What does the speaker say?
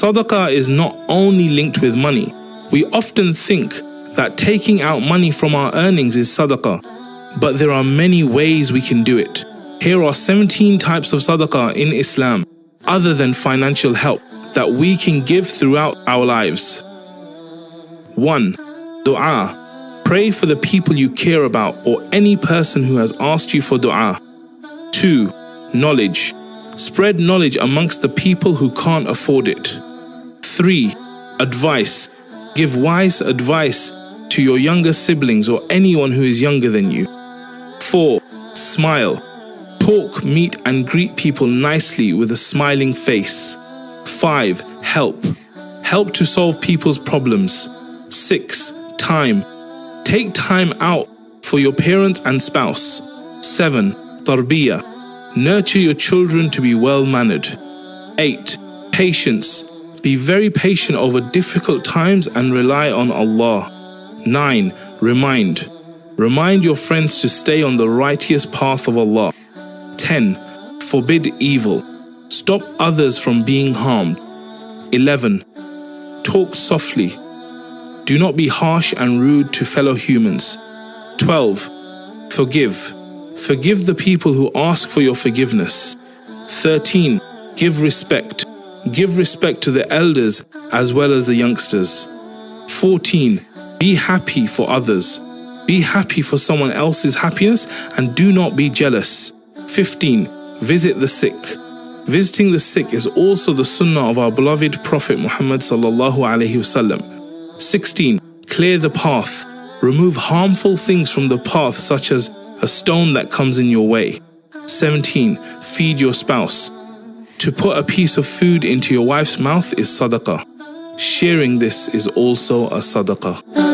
Sadaqah is not only linked with money. We often think that taking out money from our earnings is sadaqah, but there are many ways we can do it. Here are 17 types of sadaqah in Islam, other than financial help, that we can give throughout our lives. 1. Dua. Pray for the people you care about or any person who has asked you for dua. 2. Knowledge. Spread knowledge amongst the people who can't afford it. 3. Advice. Give wise advice to your younger siblings or anyone who is younger than you. 4. Smile. Talk, meet and greet people nicely with a smiling face. 5. Help. Help to solve people's problems. 6. Time. Take time out for your parents and spouse. 7. Tarbiyah. Nurture your children to be well-mannered. 8. Patience. Be very patient over difficult times and rely on Allah. 9. Remind. Remind your friends to stay on the righteous path of Allah. 10. Forbid evil. Stop others from being harmed. 11. Talk softly. Do not be harsh and rude to fellow humans. 12. Forgive. Forgive the people who ask for your forgiveness. 13. Give respect. Give respect to the elders as well as the youngsters. 14. Be happy for others. Be happy for someone else's happiness and do not be jealous. 15. Visit the sick. Visiting the sick is also the sunnah of our beloved Prophet Muhammad sallallahu alaihi wasallam. 16. Clear the path. Remove harmful things from the path, such as a stone that comes in your way. 17. Feed your spouse. To put a piece of food into your wife's mouth is sadaqah. Sharing this is also a sadaqah.